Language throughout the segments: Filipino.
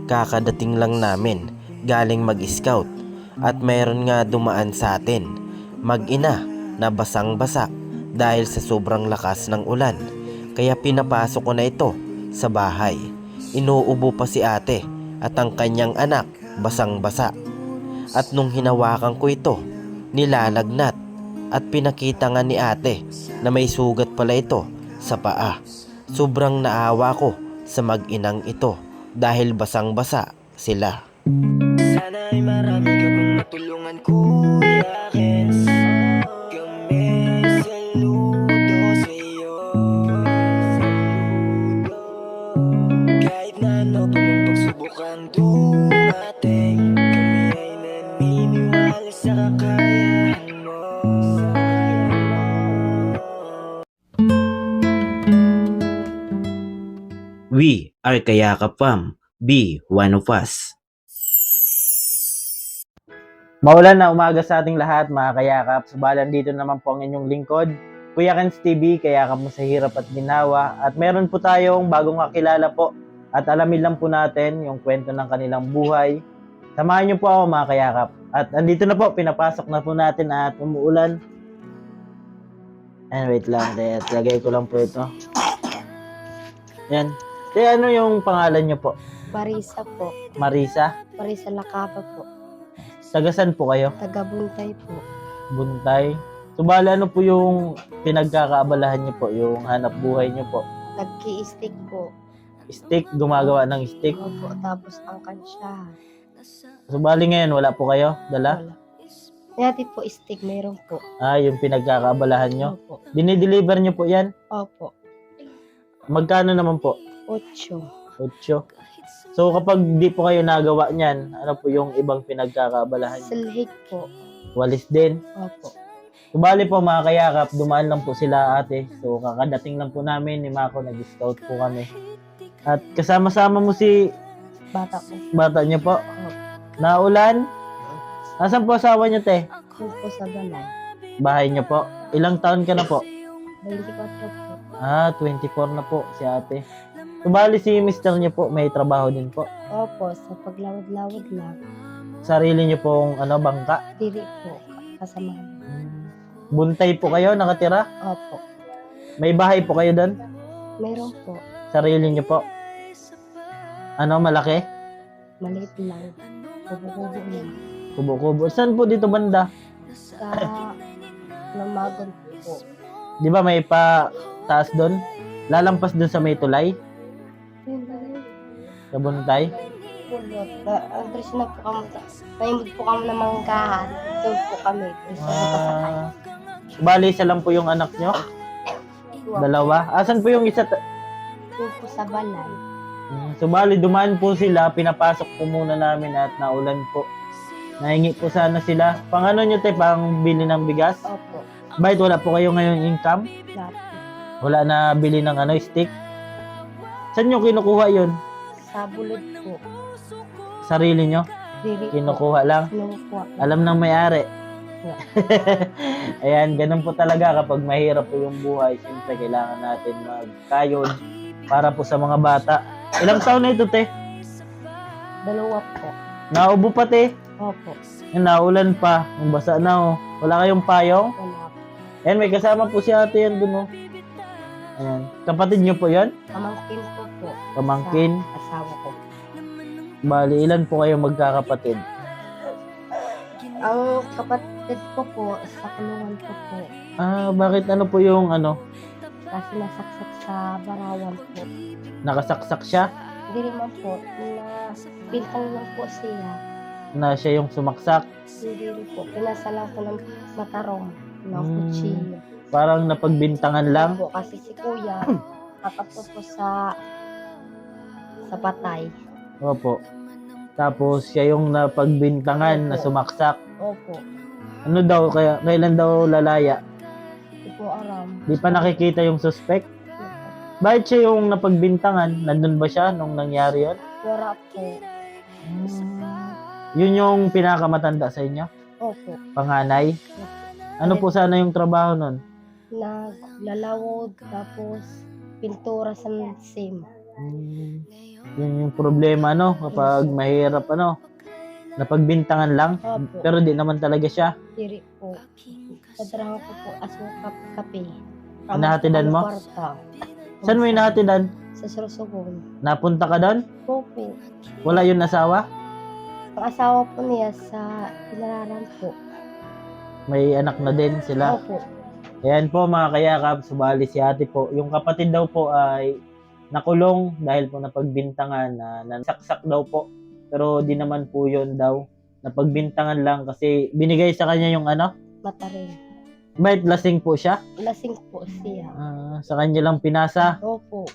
Kakadating lang namin galing mag-scout at mayroon nga dumaan sa atin. Mag-ina na basang-basa dahil sa sobrang lakas ng ulan. Kaya pinapasok ko na ito sa bahay. Inuubo pa si ate at ang kanyang anak basang-basa. At nung hinawakan ko ito, nilalagnat at pinakita nga ni ate na may sugat pala ito sa paa. Sobrang naawa ko sa mag-inang ito dahil basang-basa sila. Sana ay marami ka pang matulungan, Kuya Kens. Kami saludo sa'yo. Kahit na ano pa mang pagsubukang dumating, kami ay naniniwala sa kakayahan mo. We are Kayakap Fam. Be one of us. Maulan na umaga sa ating lahat, mga kayakap. Subalan dito naman po ang inyong lingkod, Kuya Kens TV, kayakap mo sa hirap at ginawa. At meron po tayong bagong kakilala po. At alamin lang po natin yung kwento ng kanilang buhay. Samahan niyo po ako, mga kayakap. At andito na po, pinapasok na po natin at umuulan. And wait lang, lagay ko lang po ito. Yan. Kaya ano yung pangalan niyo po? Marisa po. Marisa? Marisa Lakapa po. Tagasan po kayo? Taga Buntay po. Buntay. So, bala ano po yung pinagkakaabalahan niyo po, yung hanap buhay niyo po? Nagki-stick po. Stick, gumagawa ng stick. Opo, tapos ang kansyahan. So, bali ngayon, wala po kayo? Dala? Wala. Dati po stick, meron po. Yung pinagkakaabalahan niyo. Opo. Dinideliver niyo po yan? Opo. Magkano naman po? 8. 8. So, kapag di po kayo nagawa niyan, ano po yung ibang pinagkakaabalahan niyo? Silhig po. Walis din. Opo. So, bali po mga kayakap, dumaan lang po sila ate. So, kakadating lang po namin ni Mako, nag-scout po kami. At kasama-sama mo si Bata po. bata niyo po. Opo. Naulan? Nasaan po asawa niyo, te? Doon po sa balay. Bahay niyo po. Ilang taon ka na po? 24 po. 24 na po si ate. So, bali si mister niyo po, may trabaho din po. Opo, sa paglawad-lawad lang. Sarili niyo pong bangka. Diri po. Kasamahan. Buntay po kayo, nakatira? Opo. May bahay po kayo doon? Meron po. Sarili niyo po? Malaki? Maliit lang. Kubo-kubo lang. Kubo-kubo. Saan po dito banda? Sa Lamagon po. Di ba may pa taas doon? Lalampas doon sa may tulay? Sa Buntay? Pulot. Andres na po kami. Naimod po kami ng manggahan. Doon po kami. Gusto ko pasakay. Bali, isa lang po yung anak nyo? Dalawa? Asan po yung isa? Doon po sa balay. So, bali, dumaan po sila. Pinapasok po muna namin at naulan po. Nahingi po sana sila. Pang ano nyo, te? Pang bili ng bigas? Opo. Bakit wala po kayo ngayong income? Lahat. Wala na bili ng stick? Saan nyo kinukuha yun? Sa bulod po. Sarili nyo? Diri po. Kinukuha lang? Kinukuha. Alam ng may-ari. Ayan, ganun po talaga kapag mahirap po yung buhay. Siyempre, kailangan natin magkayod para po sa mga bata. Ilang taon na ito, te? 2 po. Naubo pa, te. Opo. Yan, naulan pa. Ang basa na, oh. Wala kayong payong? Wala po. Ayan, may kasama po si ate yan dun, oh. Ayan. Kapatid nyo po yan? Pamangkin ko po. Pamangkin? Sa asawa ko. Bali, ilan po kayo magkakapatid? Ang kapatid ko po, sa kulungan ko po. Bakit ano po yung Kasi nasaksak sa Barawan po. nakasaksak siya? Hindi naman po. Na bintang lang po siya. Na siya yung sumaksak? Hindi rin po. Pinasa lang po ng matarong. Ng kutsilyo. Parang napagbintangan lang? Po, kasi si kuya, nakapos po sa patay. Opo. Tapos siya yung napagbintangan na sumaksak. Opo. Ano daw, kailan daw lalaya? Hindi po aram. Di pa nakikita yung suspect? Bakit siya yung napagbintangan? Nandun ba siya nung nangyari yun? Wala po. Yun yung pinakamatanda sa inyo? Opo. Panganay? Ano po sana yung trabaho nun? Naglalawod, tapos pintura sa sim. Yun yung problema, ano, kapag mahirap, ano, napagbintangan lang. Opo. Pero di naman talaga siya. Diri po. Sa trabaho ko po, asukap kape. Hinahatidan mo? Kwarta. Saan mo hinahatidan? Sa Sorsogon. Napunta ka doon? Opo. Wala yung asawa? Ang asawa po niya sa Pinararan po. May anak na din sila. Opo. Ayan po mga kayakap, subali si ate po. Yung kapatid daw po ay nakulong dahil po napagbintangan na nasaksak daw po. Pero di naman po yun daw. Napagbintangan lang kasi binigay sa kanya yung ano? Mata rin. Bakit lasing po siya? Lasing po siya. Sa kanya lang pinasa. Opo.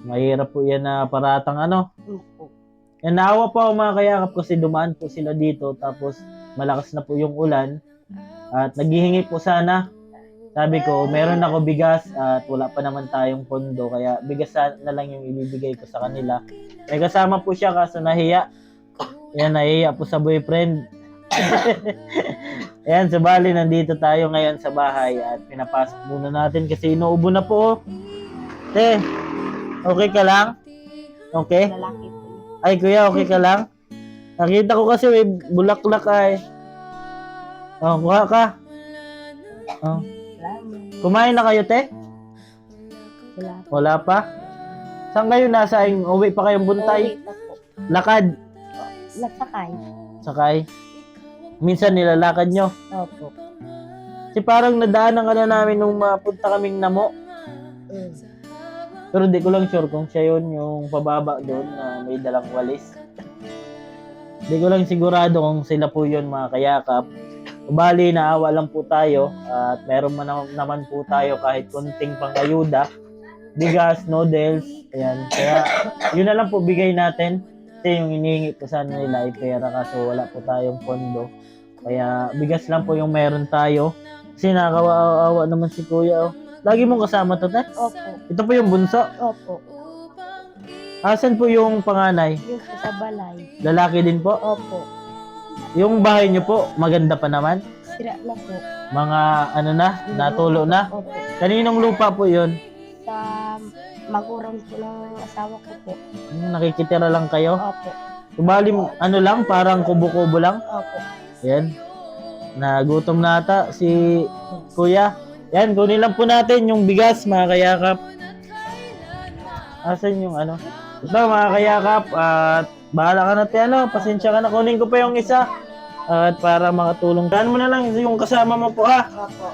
Mahirap po yan na paratang ano. Opo. Yan, naawa po ako mga kayakap kasi dumaan po sila dito tapos malakas na po yung ulan at naghihingi po sana. Sabi ko, meron ako bigas at wala pa naman tayong pondo kaya bigas na lang yung ibibigay ko sa kanila. May kasama po siya kaso nahiya. Yan, nahiya po sa boyfriend. Ayan, sabali nandito tayo ngayon sa bahay at pinapasok muna natin kasi inuubo na po. Te, okay ka lang? Okay? Lalaki po. Ay, kuya, okay ka lang? Nakita ko kasi may bulaklak ay. Oh, kuha ka. Oh. Salamat. Kumain na kayo, te? Wala po. Wala pa? Saan kayo nasa? Uwi pa kayong buntay? Uwi pa po. Lakad? Nagsakay. Sakay? Minsan nilalakad nyo? Opo. Kasi parang nadaanan ka na namin nung mapunta kaming Namo. Mm. Pero di ko lang sure kung siya yun, yung pababa doon na may dalang walis. Di ko lang sigurado kung sila po yun mga kayakap. Bali, naawa lang po tayo at meron naman po tayo kahit kunting pangayuda. Bigas, noodles, ayan. Kaya yun na lang po bigay natin. Kasi yung hinihingi po sana nila ay pera kaso wala po tayong pondo. Kaya bigas lang po yung meron tayo. Kasi nakakawa naman si kuya. Oh. Lagi mong kasama to, te? Opo. Ito po yung bunso. Opo. Asan po yung panganay? Yung po sa balay. Lalaki din po? Opo. Yung bahay niyo po, maganda pa naman? Sira na po. Mga ano na, natulo na? Opo. Kaninong lupa po yun? Sa magulang po ng asawa ko po. Nakikitira lang kayo? Opo. Subali, ano lang, parang kubo-kubo lang? Opo. Yan. Nagutom na ata si kuya. Yan, kunin lang po natin yung bigas, mga kayakap. Asan yung ano? Ito, mga kayakap. At bahala ka na, te, ano? Pasensya ka na. Kunin ko pa yung isa. At para makatulong. Saan mo na lang yung kasama mo po, ha? Opo.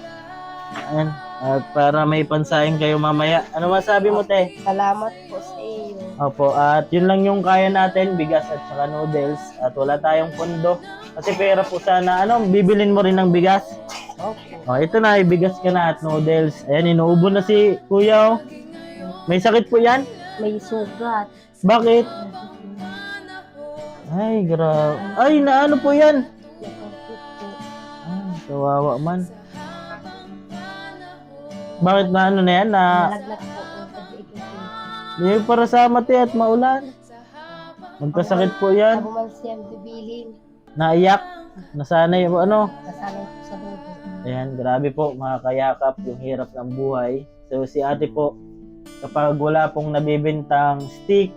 Ayan. At para may pansahin kayo mamaya. Ano masabi mo, te? Salamat po sa iyo. Opo, at yun lang yung kaya natin, bigas at saka noodles. At wala tayong pondo. Kasi pera po sana, ano, bibilin mo rin ng bigas. Opo. Oh, ito na, ibigas ka na at noodles. Ayan, inuubo na si kuya, oh. May sakit po yan? May sugat. Bakit? Ay, grabe. Ay, naano po yan? Nakapit po. Ay, kawawa man. Bakit na ano na yan? Nalaglag po ang pag-iikot. Di para sa mati at maulan. Magkasakit po yan. Nabuman siyang bibilin. Naiyak. Nasanay po ano. Nasanay po sa buhay. Ayan, grabe po mga kayakap yung hirap ng buhay. So si ate po, kapag wala pong nabibintang stick,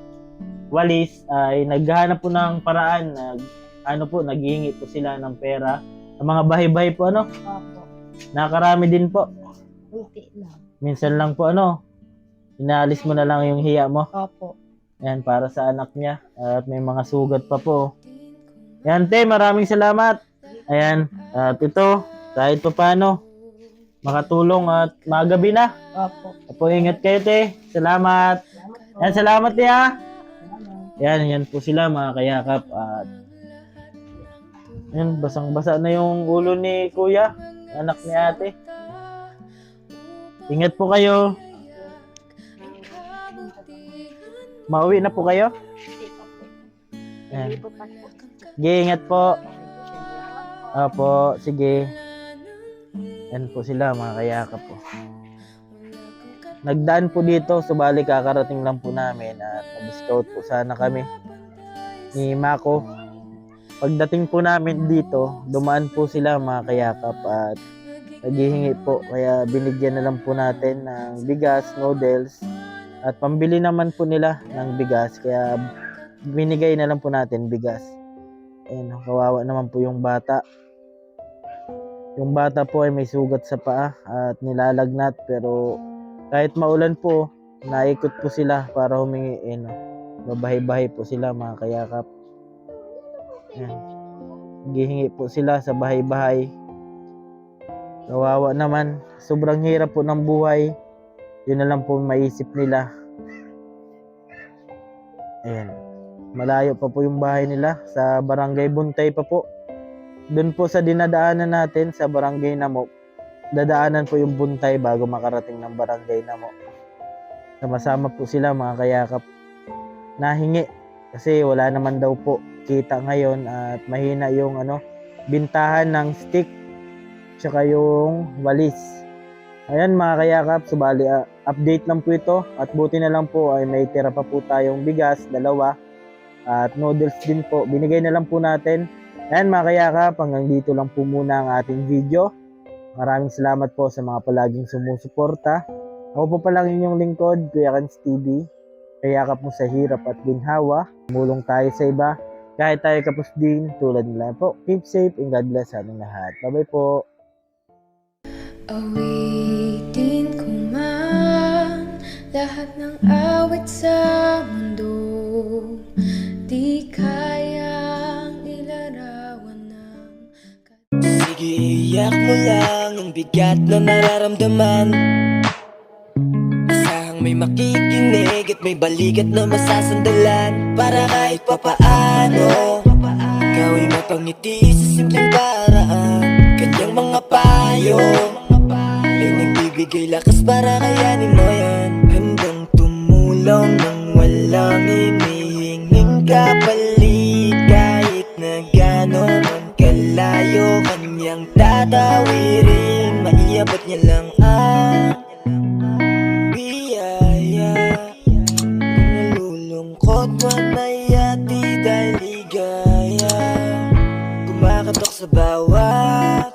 walis, ay naghahanap po ng paraan. Naghihingi po sila ng pera. Ang mga bahay-bahay po ano, Opo. nakarami din po. Unti lang. Minsan lang po ano, inaalis mo na lang yung hiya mo. Opo. Ayan, para sa anak niya. At may mga sugat pa po. Ayan, te, maraming salamat. Ayan, at ito, kahit pa paano, makatulong at magabi na. Opo. Opo, ingat kayo, te. Salamat. Salamat po. Ayan, salamat, te, ha. Salamat. Yan po sila, mga kayakap. At yan, basang-basa na yung ulo ni kuya, anak ni ate. Ingat po kayo. Mauwi na po kayo? Ayan. Hindi po pa po. Sige, ingat po. Opo, sige. Yan po sila, mga kayakap po. Nagdaan po dito, subali kakarating lang po namin at nag-scout po sana kami ni Mako. Pagdating po namin dito, dumaan po sila, mga kayakap, at naghihingi po. Kaya binigyan na lang po natin ng bigas, noodles, At pambili naman po nila ng bigas, kaya binigay na lang po natin bigas. Ayun, kawawa naman po yung bata. Yung bata po ay may sugat sa paa at nilalagnat, pero kahit maulan po, naikot po sila para humingi. Babahay-bahay po sila mga kayakap. Ayan. Gihingi po sila sa bahay-bahay. Kawawa naman, sobrang hirap po ng buhay. Yun na lang po maisip nila. Ayan. Malayo pa po yung bahay nila, sa Barangay Buntay pa po. Doon po sa dinadaanan natin sa Barangay Namo, dadaanan po yung Buntay bago makarating ng Barangay Namo. Sama-sama po sila mga kayakap. Nahingi kasi wala naman daw po kita ngayon at mahina yung bintahan ng stick tsaka yung walis. Ayan mga kayakap, subali update lang po ito at buti na lang po ay may tira pa po tayong bigas, 2 at noodles din po. Binigay na lang po natin. Ayan mga kayakap, hanggang dito lang po muna ang ating video. Maraming salamat po sa mga palaging sumusuporta. Ako po palang inyong lingkod, Kuya Kans TV. Kayakap mo sa hirap at ginhawa. Tumulong tayo sa iba. Kahit tayo kapos din, tulad nila po. Keep safe and God bless sa ating lahat. Bye-bye po. Awitin ko man lahat ng awit sa mundo, di kayang ilarawan ng Sige, iyak mo lang ang bigat na nararamdaman. Asahang may makikinig at may balikat na masasandalan. Para kahit papaano ikaw ay mapangiti sa simpleng paraan. Kanyang mga payo ay nagbibigay lakas para kayanin mo yan. Handang tumulong nang walang hinihinging kapalit. Kahit na gano'n man kalayo kanyang tatawirin, maiabot niya lang ang biyaya. Kung nalulungkot man ay ati dahil ligaya, kumakatok sa bawat